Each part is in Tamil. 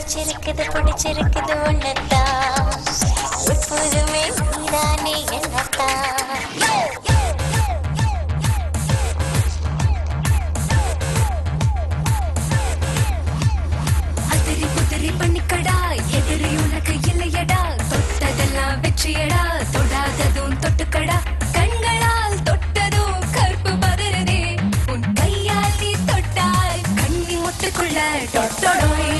பிடிச்சிருக்குது ஒன்னத்தான் எப்போதுமே நீதானே என்னத்தான் அதிரி குதிரி பண்ணிக்கடா எதிரி உனக்கு இல்லையடா தொட்டதெல்லாம் வெற்றியடா தொடாததும் தொட்டுக்கடா கண்களால் தொட்டதும் கற்பு பதறதே உன் கையால் நீ தொட்டால் கண்ணி முட்டுக்குள்ள தொட்டடோய்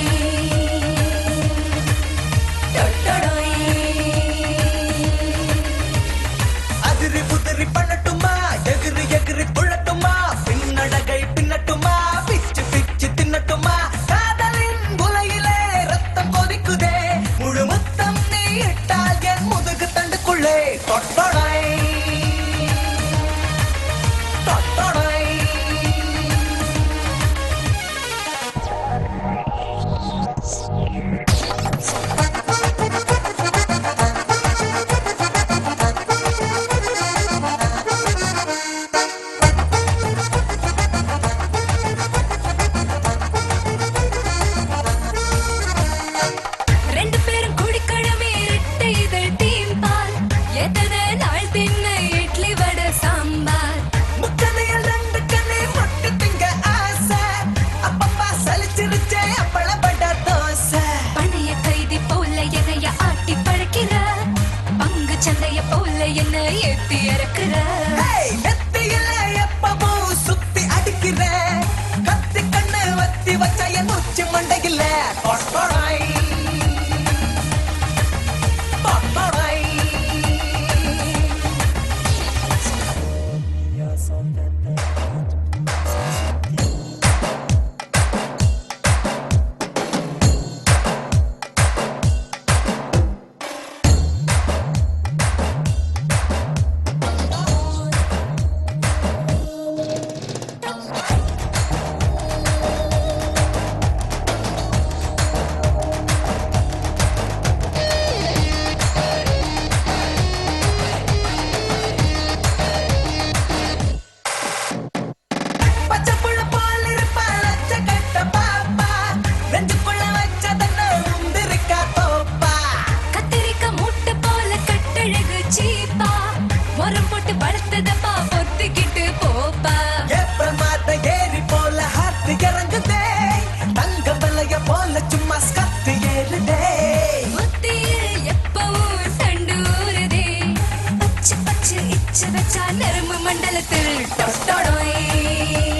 என்ன ஏத்தி இறக்குற நெத்தியில எப்பவும் சுத்தி அடிக்கிற கத்தி கண்ணு வத்தி வச்ச என் உச்சி மண்டையில போட்டு படுத்ததப்பா பொத்திக்கிட்டு போப்பா ஏப்ரமாத ஏறி போல ஹார்ட் இறங்குதே தங்க விலைய போல சும்மா ஸ்கர்ட் ஏறுதே புத்தியில் எப்பவும் தண்டூருதே பச்சை பச்சை இச்ச வச்சா நரம்பு மண்டலத்தில் தொட்டோடோய்